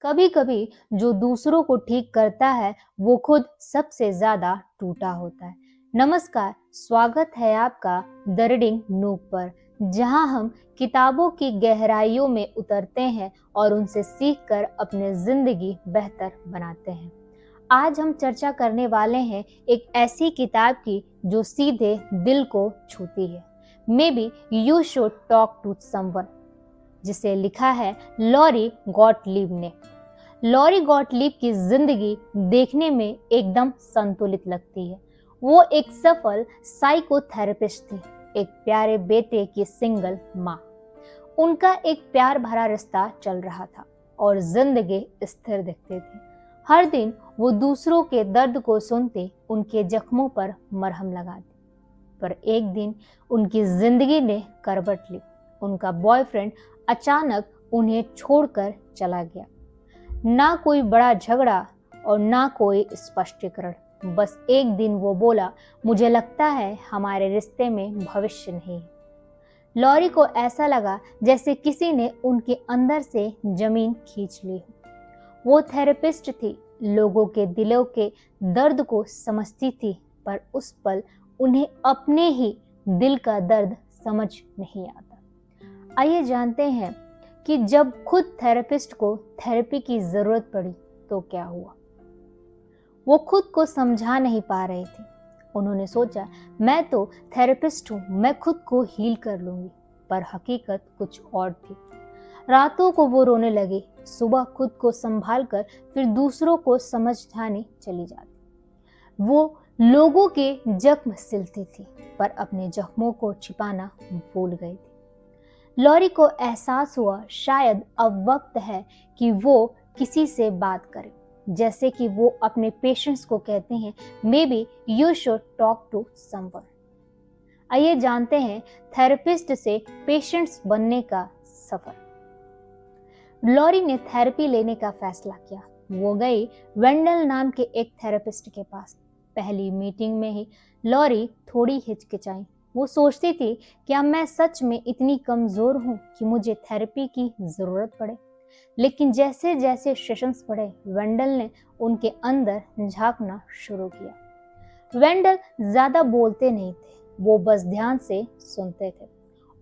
कभी कभी जो दूसरों को ठीक करता है वो खुद सबसे ज्यादा टूटा होता है। नमस्कार, स्वागत है आपका द रीडिंग नूक पर, जहां हम किताबों की गहराइयों में उतरते हैं और उनसे सीखकर अपनी जिंदगी बेहतर बनाते हैं। आज हम चर्चा करने वाले हैं एक ऐसी किताब की जो सीधे दिल को छूती है। Maybe you should talk to someone, जिसे लिखा है लॉरी गॉटलीब ने। लॉरी गॉटलीब की जिंदगी देखने में एकदम संतुलित लगती है। वो एक सफल साइकोथेरेपिस्ट थी, एक प्यारे बेटे की सिंगल माँ। उनका एक प्यार भरा रिश्ता चल रहा था और जिंदगी स्थिर दिखती थी। हर दिन वो दूसरों के दर्द को सुनते, उनके जख्मों पर मरहम लगाती। पर एक दिन उनकी जिंदगी ने करवट ली। उनका बॉयफ्रेंड अचानक उन्हें छोड़कर चला गया। ना कोई बड़ा झगड़ा और ना कोई स्पष्टीकरण, बस एक दिन वो बोला, मुझे लगता है हमारे रिश्ते में भविष्य नहीं है। लॉरी को ऐसा लगा जैसे किसी ने उनके अंदर से जमीन खींच ली हो। वो थेरेपिस्ट थी, लोगों के दिलों के दर्द को समझती थी, पर उस पल उन्हें अपने ही दिल का दर्द समझ नहीं आता। आइए जानते हैं कि जब खुद थेरेपिस्ट को थेरेपी की जरूरत पड़ी तो क्या हुआ। वो खुद को समझा नहीं पा रहे थे। उन्होंने सोचा, मैं तो थेरेपिस्ट हूँ, मैं खुद को हील कर लूंगी, पर हकीकत कुछ और थी। रातों को वो रोने लगी, सुबह खुद को संभाल कर फिर दूसरों को समझाने चली जाती। वो लोगों के जख्म सिलती थी, पर अपने जख्मों को छिपाना भूल गई थी। लॉरी को एहसास हुआ शायद अब वक्त है कि वो किसी से बात करे, जैसे कि वो अपने पेशेंट्स को कहते हैं, maybe you should talk to someone. आइए जानते हैं थेरेपिस्ट से पेशेंट्स बनने का सफर। लॉरी ने थेरेपी लेने का फैसला किया। वो गई वेंडल नाम के एक थेरेपिस्ट के पास। पहली मीटिंग में ही लॉरी थोड़ी हिचकिचाई। वो सोचती थी, क्या मैं सच में इतनी कमजोर हूँ कि मुझे थेरेपी की जरूरत पड़े। लेकिन जैसे जैसे सेशंस बढ़े, वेंडल ने उनके अंदर झांकना शुरू किया। वेंडल ज्यादा बोलते नहीं थे, वो बस ध्यान से सुनते थे।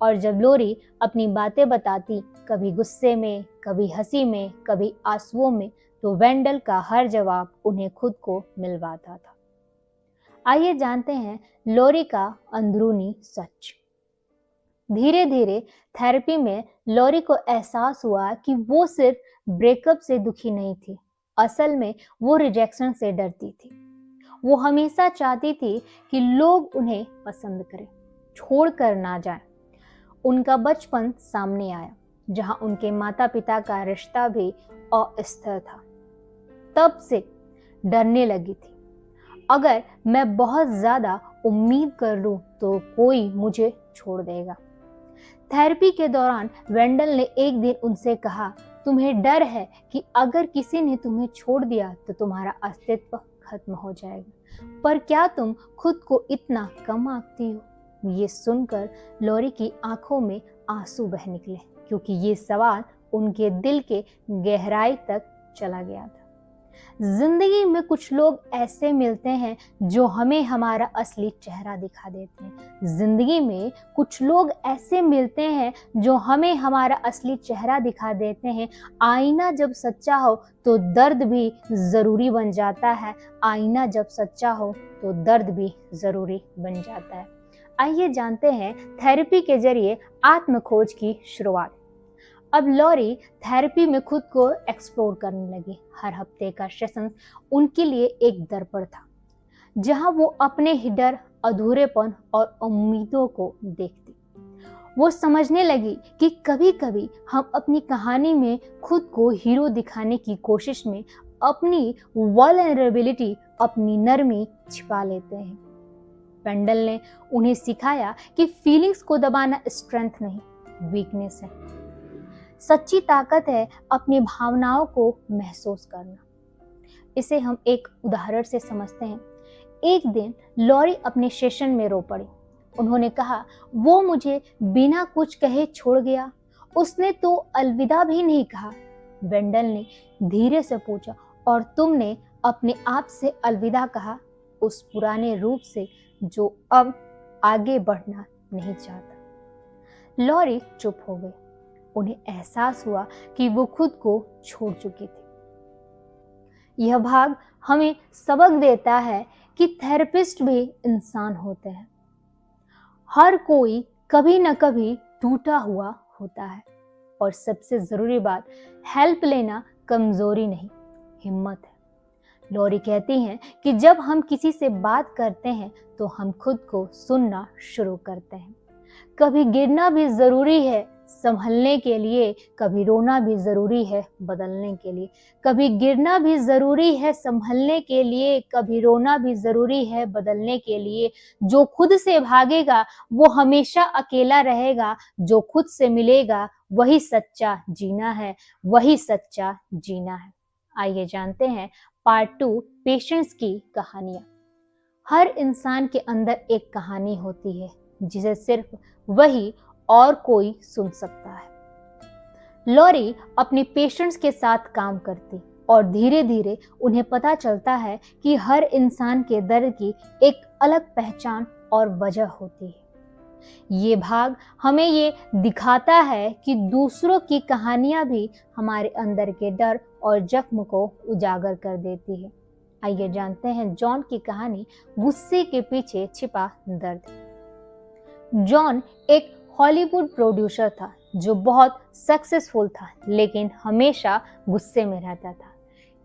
और जब लॉरी अपनी बातें बताती, कभी गुस्से में, कभी हंसी में, कभी आंसुओं में, तो वेंडल का हर जवाब उन्हें खुद को मिलवाता था। आइए जानते हैं लॉरी का अंदरूनी सच। धीरे धीरे थेरेपी में लॉरी को एहसास हुआ कि वो सिर्फ ब्रेकअप से दुखी नहीं थी। असल में वो रिजेक्शन से डरती थी। वो हमेशा चाहती थी कि लोग उन्हें पसंद करें, छोड़कर ना जाएं। उनका बचपन सामने आया, जहां उनके माता पिता का रिश्ता भी अस्थिर था। तब से डरने लगी थी, अगर मैं बहुत ज्यादा उम्मीद कर लूं तो कोई मुझे छोड़ देगा। थेरेपी के दौरान वेंडल ने एक दिन उनसे कहा, तुम्हें डर है कि अगर किसी ने तुम्हें छोड़ दिया तो तुम्हारा अस्तित्व खत्म हो जाएगा, पर क्या तुम खुद को इतना कम आंकती हो? ये सुनकर लॉरी की आंखों में आंसू बह निकले, क्योंकि ये सवाल उनके दिल के गहराई तक चला गया था। जिंदगी में कुछ लोग ऐसे मिलते हैं जो हमें हमारा असली चेहरा दिखा देते हैं। जिंदगी में कुछ लोग ऐसे मिलते हैं जो हमें हमारा असली चेहरा दिखा देते हैं। आईना जब सच्चा हो तो दर्द भी जरूरी बन जाता है। आईना जब सच्चा हो तो दर्द भी जरूरी बन जाता है। आइए जानते हैं थेरेपी के जरिए आत्मखोज की शुरुआत। अब लॉरी थेरेपी में खुद को एक्सप्लोर करने लगी। हर हफ्ते का सेशन उनके लिए एक दर्पण था, जहां वो अपने ही डर, अधूरेपन और उम्मीदों को देखती। वो समझने लगी कि कभी कभी हम अपनी कहानी में खुद को हीरो दिखाने की कोशिश में अपनी वल्नरेबिलिटी, अपनी नरमी छिपा लेते हैं। वेंडल ने उन्हें सिखाया कि फीलिंग्स को दबाना स्ट्रेंथ नहीं, वीकनेस है। सच्ची ताकत है अपनी भावनाओं को महसूस करना। इसे हम एक उदाहरण से समझते हैं। एक दिन लॉरी अपने सेशन में रो पड़ी। उन्होंने कहा, वो मुझे बिना कुछ कहे छोड़ गया, उसने तो अलविदा भी नहीं कहा। वेंडल ने धीरे से पूछा, और तुमने अपने आप से अलविदा कहा, उस पुराने रूप से जो अब आगे बढ़ना नहीं चाहता। लॉरी चुप हो गई। उन्हें एहसास हुआ कि वो खुद को छोड़ चुकी थी। यह भाग हमें सबक देता है कि थेरेपिस्ट भी इंसान होते हैं। हर कोई कभी न कभी टूटा हुआ होता है, और सबसे जरूरी बात, हेल्प लेना कमजोरी नहीं, हिम्मत है। लॉरी कहती हैं कि जब हम किसी से बात करते हैं तो हम खुद को सुनना शुरू करते हैं। कभी गिरना भी जरूरी है संभलने के लिए, कभी रोना भी जरूरी है बदलने के लिए। कभी गिरना भी जरूरी है संभलने के लिए, कभी रोना भी जरूरी है बदलने के लिए। जो खुद से भागेगा वो हमेशा अकेला रहेगा, जो खुद से मिलेगा वही सच्चा जीना है, वही सच्चा जीना है। आइए जानते हैं पार्ट 2, पेशेंस की कहानियां। हर इंसान के अंदर एक कहानी होती है जिसे सिर्फ वही और कोई सुन सकता है। लॉरी अपनी पेशेंट्स के साथ काम करती, और धीरे धीरे उन्हें पता चलता है कि हर इंसान के दर्द की एक अलग पहचान और वजह होती है। ये भाग हमें ये दिखाता है कि दूसरों की कहानियां भी हमारे अंदर के डर और जख्म को उजागर कर देती है। आइए जानते हैं जॉन की कहानी, गुस्से के पीछे छिपा दर्द। जॉन एक हॉलीवुड प्रोड्यूसर था जो बहुत सक्सेसफुल था, लेकिन हमेशा गुस्से में रहता था।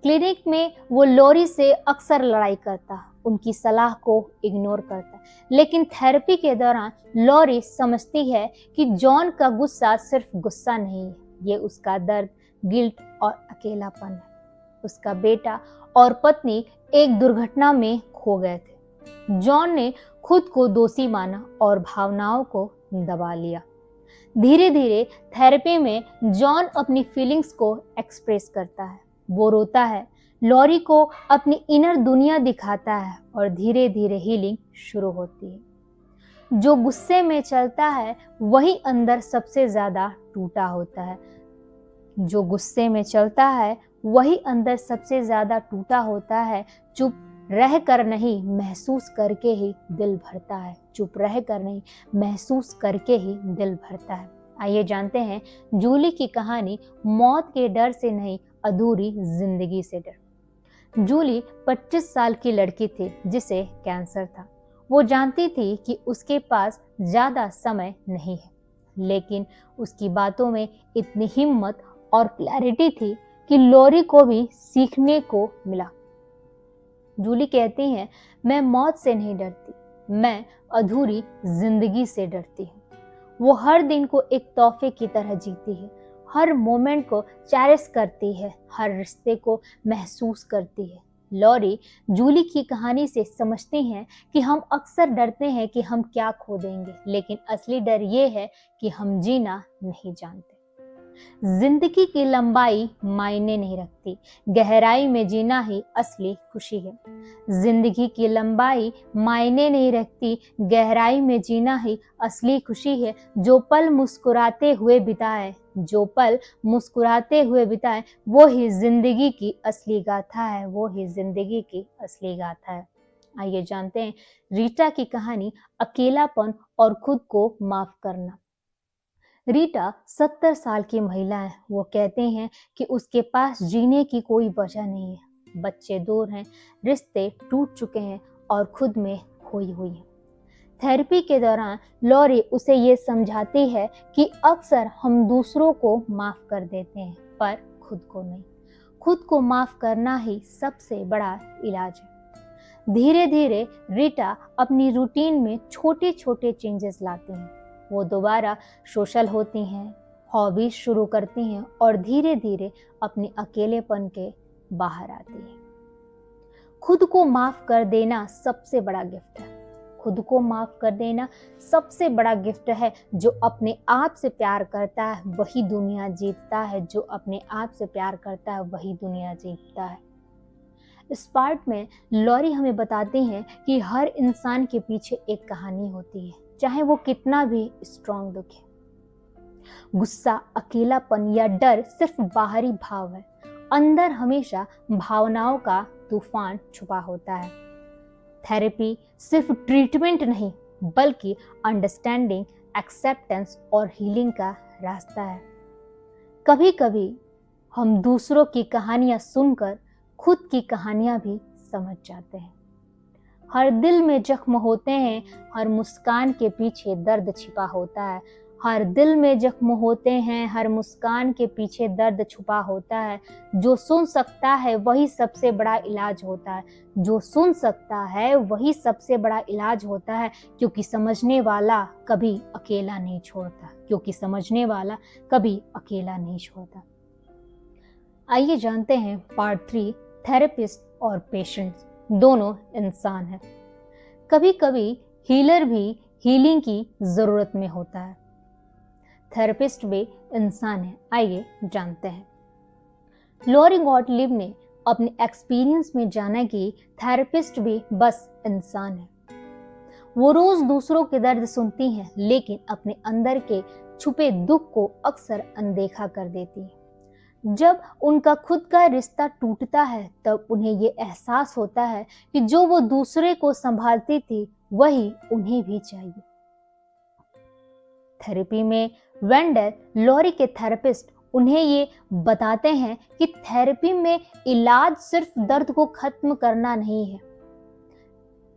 क्लिनिक में वो लॉरी से अक्सर लड़ाई करता, उनकी सलाह को इग्नोर करता। लेकिन थेरेपी के दौरान लॉरी समझती है कि जॉन का गुस्सा सिर्फ गुस्सा नहीं है, ये उसका दर्द, गिल्ट और अकेलापन है। उसका बेटा और पत्नी एक दुर्घटना में खो गए थे। जॉन ने खुद को दोषी माना और भावनाओं को दबा लिया। धीरे धीरे थेरेपी में जॉन अपनी फीलिंग्स को एक्सप्रेस करता है। वो रोता है, लॉरी को अपनी इनर दुनिया दिखाता है, और धीरे धीरे हीलिंग शुरू होती है। जो गुस्से में चलता है वही अंदर सबसे ज्यादा टूटा होता है। जो गुस्से में चलता है वही अंदर सबसे ज्यादा टूटा होता है। चुप रह कर नहीं, महसूस करके ही दिल भरता है। चुप रह कर नहीं, महसूस करके ही दिल भरता है। आइए जानते हैं जूली की कहानी, मौत के डर से नहीं, अधूरी जिंदगी से डर। जूली 25 साल की लड़की थी जिसे कैंसर था। वो जानती थी कि उसके पास ज्यादा समय नहीं है, लेकिन उसकी बातों में इतनी हिम्मत और क्लैरिटी थी कि लॉरी को भी सीखने को मिला। जूली कहती हैं, मैं मौत से नहीं डरती, मैं अधूरी जिंदगी से डरती हूँ। वो हर दिन को एक तोहफे की तरह जीती है, हर मोमेंट को चेरिश करती है, हर रिश्ते को महसूस करती है। लॉरी जूली की कहानी से समझती हैं कि हम अक्सर डरते हैं कि हम क्या खो देंगे, लेकिन असली डर ये है कि हम जीना नहीं जानते। जिंदगी की लंबाई मायने नहीं रखती, गहराई में जीना ही असली खुशी है। जिंदगी की लंबाई मायने नहीं रखती, गहराई में जीना ही असली खुशी है। जो पल मुस्कुराते हुए बिताए, जो पल मुस्कुराते हुए बिताए, वो ही जिंदगी की असली गाथा है, वो ही जिंदगी की असली गाथा है। आइए जानते हैं रीटा की कहानी, अकेलापन और खुद को माफ करना। रीटा 70 साल की महिला है। वो कहते हैं कि उसके पास जीने की कोई वजह नहीं है। बच्चे दूर हैं, रिश्ते टूट चुके हैं और खुद में खोई हुई है। थेरेपी के दौरान लॉरी उसे ये समझाती है कि अक्सर हम दूसरों को माफ कर देते हैं, पर खुद को नहीं। खुद को माफ करना ही सबसे बड़ा इलाज है। धीरे धीरे रीटा अपनी रूटीन में छोटे छोटे चेंजेस लाती हैं। वो दोबारा सोशल होती हैं, हॉबीज शुरू करती हैं और धीरे धीरे अपने अकेलेपन के बाहर आती हैं। खुद को माफ कर देना सबसे बड़ा गिफ्ट है। खुद को माफ कर देना सबसे बड़ा गिफ्ट है। जो अपने आप से प्यार करता है वही दुनिया जीतता है। जो अपने आप से प्यार करता है वही दुनिया जीतता है। इस पार्ट में लॉरी हमें बताती हैं कि हर इंसान के पीछे एक कहानी होती है, चाहे वो कितना भी स्ट्रॉन्ग दिखे। गुस्सा, अकेलापन या डर सिर्फ बाहरी भाव है, अंदर हमेशा भावनाओं का तूफान छुपा होता है। थेरेपी सिर्फ ट्रीटमेंट नहीं बल्कि अंडरस्टैंडिंग, एक्सेप्टेंस और हीलिंग का रास्ता है। कभी कभी हम दूसरों की कहानियां सुनकर खुद की कहानियां भी समझ जाते हैं। हर दिल में जख्म होते हैं, हर मुस्कान के पीछे दर्द छिपा होता है। हर दिल में जख्म होते हैं, हर मुस्कान के पीछे दर्द छुपा होता है। जो सुन सकता है वही सबसे बड़ा इलाज होता है। जो सुन सकता है वही सबसे बड़ा इलाज होता है, क्योंकि समझने वाला कभी अकेला नहीं छोड़ता, क्योंकि समझने वाला कभी अकेला नहीं छोड़ता। आइए जानते हैं पार्ट 3, थेरेपिस्ट और पेशेंट्स दोनों इंसान हैं। कभी कभी हीलर भी हीलिंग की जरूरत में होता है। थेरेपिस्ट भी इंसान है। आइए जानते हैं। लॉरी गॉटलिब ने अपने एक्सपीरियंस में जाना कि थेरेपिस्ट भी बस इंसान है। वो रोज दूसरों के दर्द सुनती हैं, लेकिन अपने अंदर के छुपे दुख को अक्सर अनदेखा कर देती है। जब उनका खुद का रिश्ता टूटता है तब उन्हें ये एहसास होता है कि जो वो दूसरे को संभालती थी वही उन्हें भी चाहिए। थेरेपी में वेंडल, लॉरी के थेरेपिस्ट, उन्हें ये बताते हैं कि थेरेपी में इलाज सिर्फ दर्द को खत्म करना नहीं है,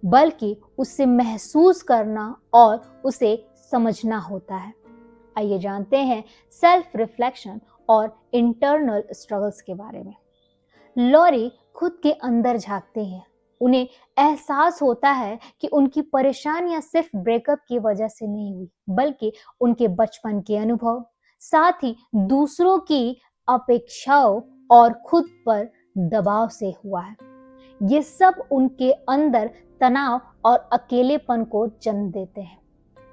बल्कि उसे महसूस करना और उसे समझना होता है। आइए जानते हैं सेल्फ रिफ्लेक्शन और इंटरनल स्ट्रगल्स के बारे में। लॉरी खुद के अंदर झांकते हैं। उन्हें एहसास होता है कि उनकी परेशानियां सिर्फ ब्रेकअप की वजह से नहीं हुई, बल्कि उनके बचपन के अनुभव, साथ ही दूसरों की अपेक्षाओं और खुद पर दबाव से हुआ है। ये सब उनके अंदर तनाव और अकेलेपन को जन्म देते हैं।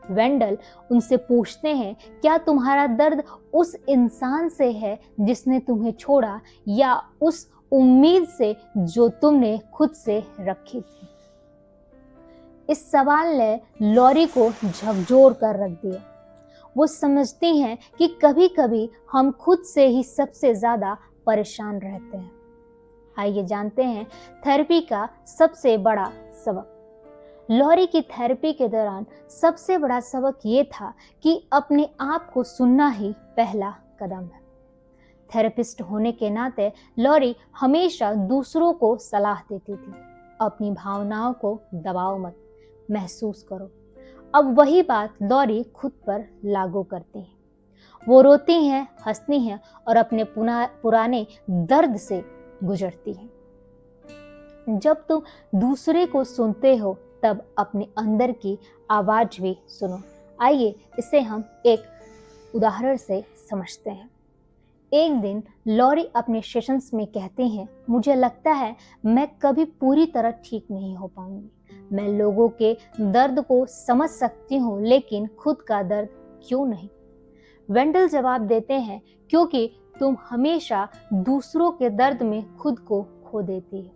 वेंडल उनसे पूछते हैं, क्या तुम्हारा दर्द उस इंसान से है जिसने तुम्हें छोड़ा, या उस उम्मीद से जो तुमने खुद से रखी थी? इस सवाल ने लॉरी को झकझोर कर रख दिया। वो समझती हैं कि कभी कभी हम खुद से ही सबसे ज्यादा परेशान रहते हैं। आइए जानते हैं थेरेपी का सबसे बड़ा सबक। लॉरी की थेरेपी के दौरान सबसे बड़ा सबक ये था कि अपने आप को सुनना ही पहला कदम है। थेरेपिस्ट होने के नाते लॉरी हमेशा दूसरों को सलाह देती थी, अपनी भावनाओं को दबाओ मत, महसूस करो। अब वही बात लॉरी खुद पर लागू करती है। वो रोती हैं, हंसती हैं और अपने पुराने दर्द से गुजरती हैं। जब तुम दूसरे को सुनते हो तब अपने अंदर की आवाज भी सुनो। आइए इसे हम एक उदाहरण से समझते हैं। एक दिन लॉरी अपने सेशंस में कहती हैं, मुझे लगता है मैं कभी पूरी तरह ठीक नहीं हो पाऊंगी। मैं लोगों के दर्द को समझ सकती हूँ, लेकिन खुद का दर्द क्यों नहीं? वेंडल जवाब देते हैं, क्योंकि तुम हमेशा दूसरों के दर्द में खुद को खो देती है।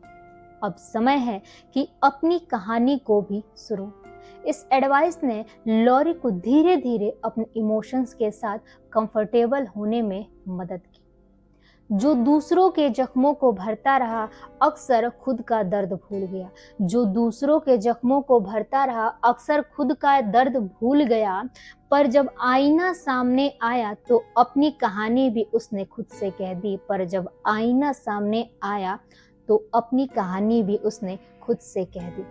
अब समय है कि अपनी कहानी को भी सुनो। इस एडवाइस ने लॉरी को धीरे धीरे अपने इमोशंस के साथ कंफर्टेबल होने में मदद की। जो दूसरों के जख्मों को भरता रहा अक्सर खुद का दर्द भूल गया। जो दूसरों के जख्मों को भरता रहा अक्सर खुद का दर्द भूल गया। पर जब आईना सामने आया तो अपनी कहानी भी उसने खुद से कह दी। पर जब आईना सामने आया तो अपनी कहानी भी उसने खुद से कह दी।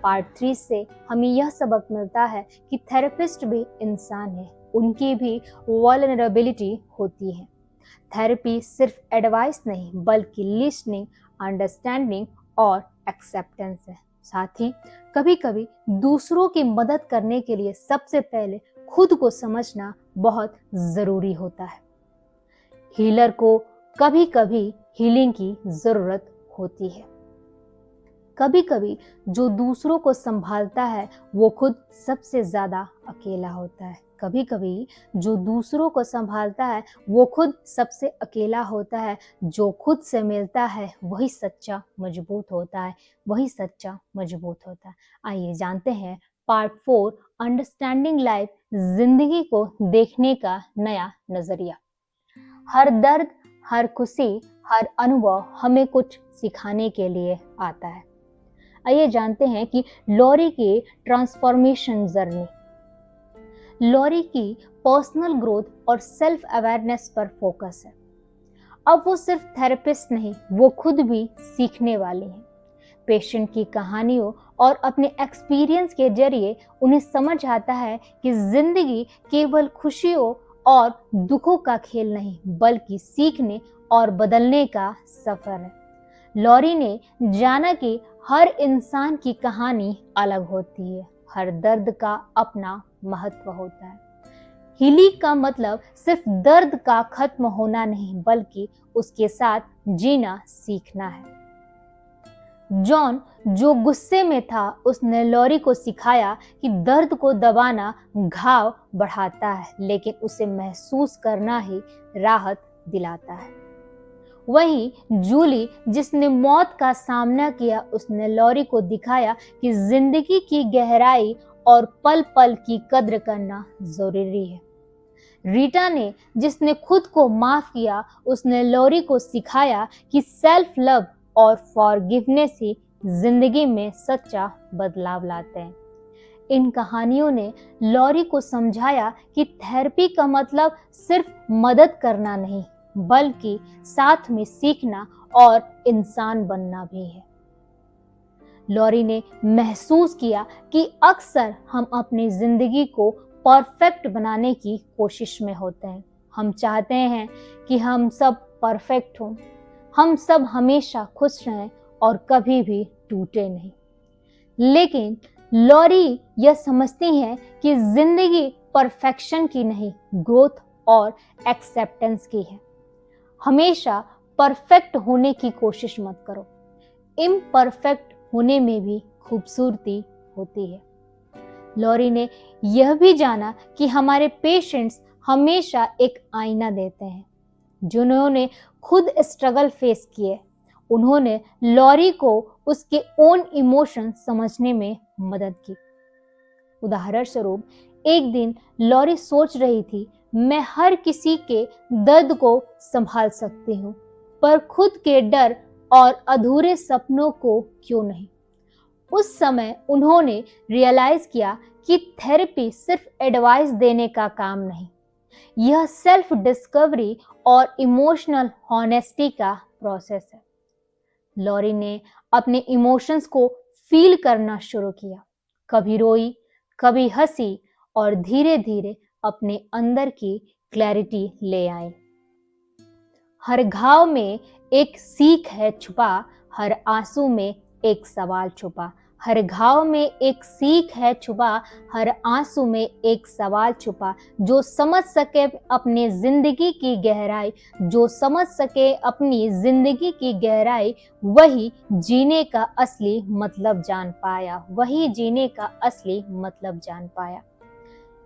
पार्ट 3 से हमें यह सबक मिलता है कि थेरेपिस्ट भी इंसान है, उनकी भी वल्नरेबिलिटी होती है। थेरेपी सिर्फ एडवाइस नहीं बल्कि लिसनिंग, अंडरस्टैंडिंग और एक्सेप्टेंस है। साथ ही कभी कभी दूसरों की मदद करने के लिए सबसे पहले खुद को समझना बहुत जरूरी होता है। हीलर को कभी कभी हीलिंग की जरूरत होती है। कभी कभी जो दूसरों को संभालता है वो खुद सबसे ज्यादा अकेला होता है। कभी कभी जो दूसरों को संभालता है वो खुद सबसे अकेला होता है। जो खुद से मिलता है वही सच्चा मजबूत होता है, वही सच्चा मजबूत होता है। आइए जानते हैं पार्ट 4 अंडरस्टैंडिंग लाइफ, जिंदगी को देखने का नया नजरिया। हर दर्द, हर खुशी, हर अनुभव हमें कुछ सिखाने के लिए आता है। आइए जानते हैं कि लॉरी की ट्रांसफॉर्मेशन जर्नी। लॉरी की पर्सनल ग्रोथ और सेल्फ अवेयरनेस पर फोकस है। अब वो सिर्फ थेरेपिस्ट नहीं, वो खुद भी सीखने वाली हैं। पेशेंट की कहानियों और अपने एक्सपीरियंस के जरिए उन्हें समझ आता है कि जिंदगी केवल खुशियों और दुखों का खेल नहीं, बल्कि सीखने और बदलने का सफर है। लॉरी ने जाना कि हर इंसान की कहानी अलग होती है, हर दर्द का अपना महत्व होता है। हीलिंग का मतलब सिर्फ दर्द का खत्म होना नहीं, बल्कि उसके साथ जीना सीखना है। जॉन जो गुस्से में था, उसने लॉरी को सिखाया कि दर्द को दबाना घाव बढ़ाता है, लेकिन उसे महसूस करना ही राहत दिलाता है। वहीं जूली, जिसने मौत का सामना किया, उसने लॉरी को दिखाया कि जिंदगी की गहराई और पल पल की कद्र करना जरूरी है। रीटा ने, जिसने खुद को माफ किया, उसने लॉरी को सिखाया कि सेल्फ लव और फॉरगिवनेस ही जिंदगी में सच्चा बदलाव लाते हैं। इन कहानियों ने लॉरी को समझाया कि थेरेपी का मतलब सिर्फ मदद करना नहीं, बल्कि साथ में सीखना और इंसान बनना भी है। लॉरी ने महसूस किया कि अक्सर हम अपनी जिंदगी को परफेक्ट बनाने की कोशिश में होते हैं। हम चाहते हैं कि हम सब परफेक्ट हों, हम सब हमेशा खुश रहें और कभी भी टूटे नहीं। लेकिन लॉरी यह समझती है कि जिंदगी परफेक्शन की नहीं, ग्रोथ और एक्सेप्टेंस की है। हमेशा परफेक्ट होने की कोशिश मत करो, इम्परफेक्ट होने में भी खूबसूरती होती है। लॉरी ने यह भी जाना कि हमारे पेशेंट्स हमेशा एक आईना देते हैं। जिन्होंने खुद स्ट्रगल फेस किए, उन्होंने लॉरी को उसके ओन इमोशन समझने में मदद की। उदाहरण स्वरूप, एक दिन लॉरी सोच रही थी, मैं हर किसी के दर्द को संभाल सकती हूँ, पर खुद के डर और अधूरे सपनों को क्यों नहीं। उस समय उन्होंने रियलाइज किया कि थेरेपी सिर्फ एडवाइस देने का काम नहीं, यह सेल्फ डिस्कवरी और इमोशनल हॉनेस्टी का प्रोसेस है। लॉरी ने अपने इमोशंस को फील करना शुरू किया, कभी रोई, कभी हंसी, और धीरे धीरे अपने अंदर की क्लैरिटी ले आई। हर घाव में एक सीख है छुपा, हर आंसू में एक सवाल छुपा। हर घाव में एक सीख है छुपा, हर आंसू में एक सवाल छुपा। जो समझ सके अपने जिंदगी की गहराई, जो समझ सके अपनी जिंदगी की गहराई, वही जीने का असली मतलब जान पाया, वही जीने का असली मतलब जान पाया।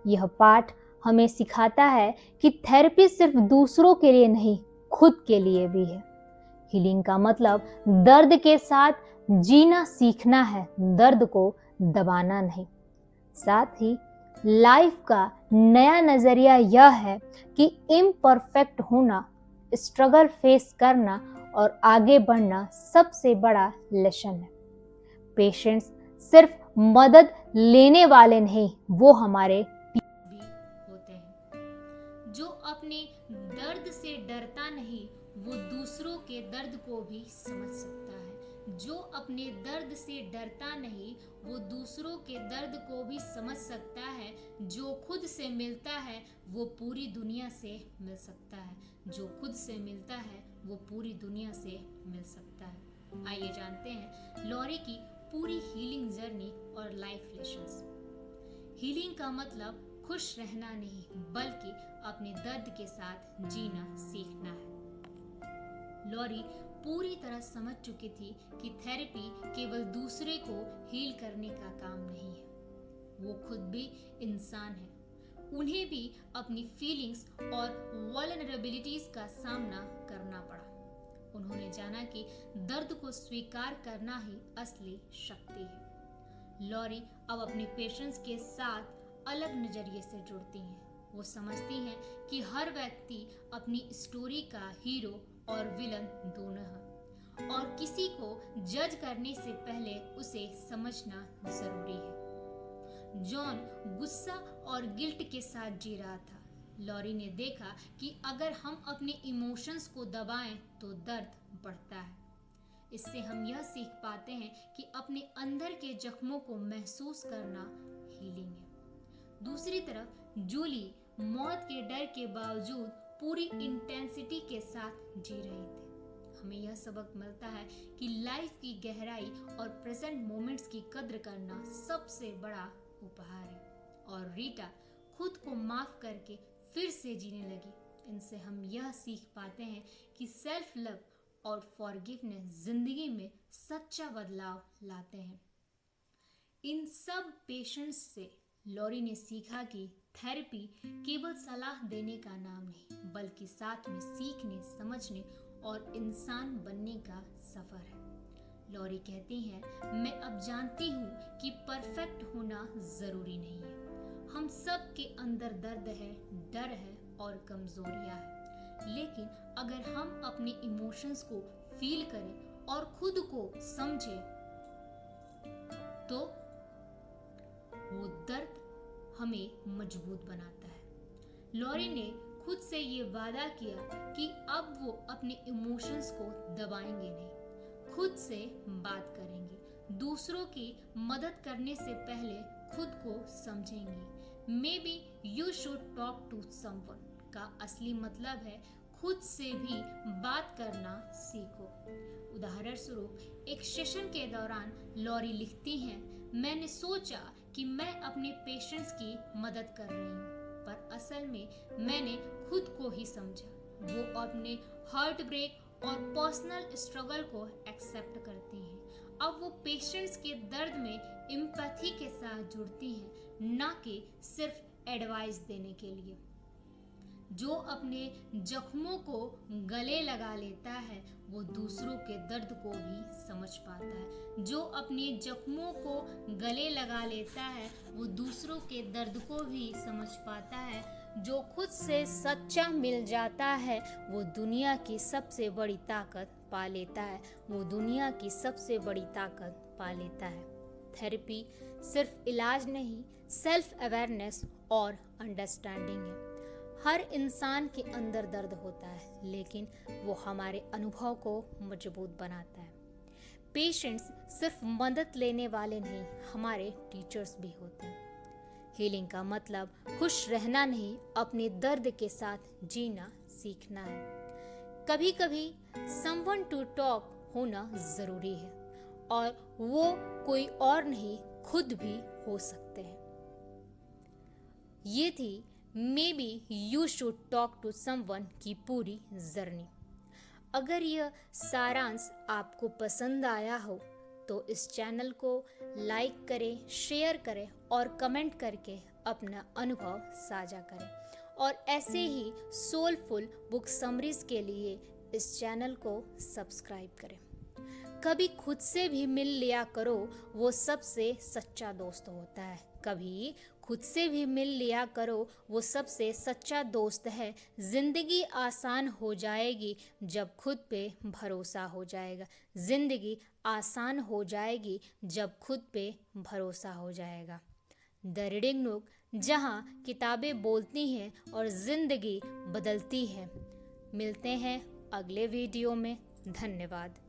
यह पाठ हमें सिखाता है कि थेरेपी सिर्फ दूसरों के लिए नहीं, खुद के लिए भी है। हीलिंग का मतलब दर्द के साथ जीना सीखना है, दर्द को दबाना नहीं। साथ ही लाइफ का नया नजरिया यह है कि इम्परफेक्ट होना, स्ट्रगल फेस करना और आगे बढ़ना सबसे बड़ा लेसन है। पेशेंट्स सिर्फ मदद लेने वाले नहीं, वो हमारे भी होते हैं। जो अपने दर्द से डरता नहीं, वो दूसरों के दर्द को भी समझ सकता है। जो अपने दर्द से डरता नहीं, वो दूसरों के दर्द को भी समझ सकता है। जो खुद से मिलता है, वो पूरी दुनिया से मिल सकता है। जो खुद से मिलता है, वो पूरी दुनिया से मिल सकता है। आइए जानते हैं लॉरी की पूरी हीलिंग जर्नी और लाइफ लेसन्स। हीलिंग का मतलब खुश रहना नहीं, बल्कि अपने दर्द के साथ जीना सीखना है। लॉरी पूरी तरह समझ चुकी थी कि थेरेपी केवल दूसरे को हील करने का काम नहीं है, वो खुद भी इंसान है। उन्हें भी अपनी फीलिंग्स और वल्नरेबिलिटीज का सामना करना पड़ा। उन्होंने जाना कि दर्द को स्वीकार करना ही असली शक्ति है। लॉरी अब अपने पेशेंट्स के साथ अलग नजरिए से जुड़ती हैं। वो समझती हैं कि हर व्यक्ति अपनी स्टोरी का हीरो और विलन दोनों है और किसी को जज करने से पहले उसे समझना जरूरी है। जॉन गुस्सा और गिल्ट के साथ जी रहा था। लॉरी ने देखा कि अगर हम अपने इमोशंस को दबाएं तो दर्द बढ़ता है। इससे हम यह सीख पाते हैं कि अपने अंदर के जख्मों को महसूस करना हीलिंग है। दूसरी तरफ जूली मौत के डर के बावजूद पूरी इंटेंसिटी के साथ जी रही थी। हमें यह सबक मिलता है कि लाइफ की गहराई और प्रेजेंट मोमेंट्स की कद्र करना सबसे बड़ा उपहार है। और रीटा खुद को माफ करके फिर से जीने लगी। इनसे हम यह सीख पाते हैं कि सेल्फ लव और फॉरगिवनेस जिंदगी में सच्चा बदलाव लाते हैं। इन सब पेशेंट्स से लॉरी ने सीखा कि थेरेपी केवल सलाह देने का नाम नहीं, बल्कि साथ में सीखने, समझने और इंसान बनने का सफर है। लॉरी कहती हैं, मैं अब जानती हूँ कि परफेक्ट होना जरूरी नहीं है। हम सब के अंदर दर्द है, डर है और कमजोरियां है, लेकिन अगर हम अपने इमोशंस को फील करें और खुद को समझें तो वो दर्द हमें मजबूत बनाता है। लॉरी ने खुद से ये वादा किया कि अब वो अपने इमोशंस को दबाएंगे नहीं, खुद से बात करेंगे, दूसरों की मदद करने से पहले खुद को समझेंगे। Maybe you should talk to someone का असली मतलब है खुद से भी बात करना सीखो। उदाहरण स्वरूप एक सेशन के दौरान लॉरी लिखती हैं, मैंने सोचा कि मैं अपने पेशेंट्स की मदद कर रही हूँ, पर असल में मैंने खुद को ही समझा। वो अपने हार्ट ब्रेक और पर्सनल स्ट्रगल को एक्सेप्ट करती हैं। अब वो पेशेंट्स के दर्द में एम्पैथी के साथ जुड़ती हैं, ना कि सिर्फ एडवाइस देने के लिए। जो अपने जख्मों को गले लगा लेता है वो दूसरों के दर्द को भी समझ पाता है। जो अपने जख्मों को गले लगा लेता है वो दूसरों के दर्द को भी समझ पाता है। जो खुद से सच्चा मिल जाता है वो दुनिया की सबसे बड़ी ताकत पा लेता है। वो दुनिया की सबसे बड़ी ताकत पा लेता है। थेरेपी सिर्फ इलाज नहीं, सेल्फ अवेयरनेस और अंडरस्टैंडिंग है। हर इंसान के अंदर दर्द होता है, लेकिन वो हमारे अनुभव को मजबूत बनाता है। पेशेंट्स सिर्फ मदद लेने वाले नहीं, हमारे टीचर्स भी होते हैं। हीलिंग का मतलब खुश रहना नहीं, अपने दर्द के साथ जीना सीखना है। कभी कभी समवन टू टॉक होना जरूरी है, और वो कोई और नहीं, खुद भी हो सकते हैं। ये थी maybe you should talk to someone की पूरी जर्नी। अगर यह सारांश आपको पसंद आया हो तो इस चैनल को लाइक करें, शेयर करें और कमेंट करके अपना अनुभव साझा करें। और ऐसे ही सोलफुल बुक समरीज के लिए इस चैनल को सब्सक्राइब करें। कभी खुद से भी मिल लिया करो, वो सबसे सच्चा दोस्त होता है। कभी खुद से भी मिल लिया करो, वो सबसे सच्चा दोस्त है। जिंदगी आसान हो जाएगी जब खुद पे भरोसा हो जाएगा। जिंदगी आसान हो जाएगी जब खुद पे भरोसा हो जाएगा। द रीडिंग नूक, जहाँ किताबें बोलती हैं और जिंदगी बदलती है। मिलते हैं अगले वीडियो में। धन्यवाद।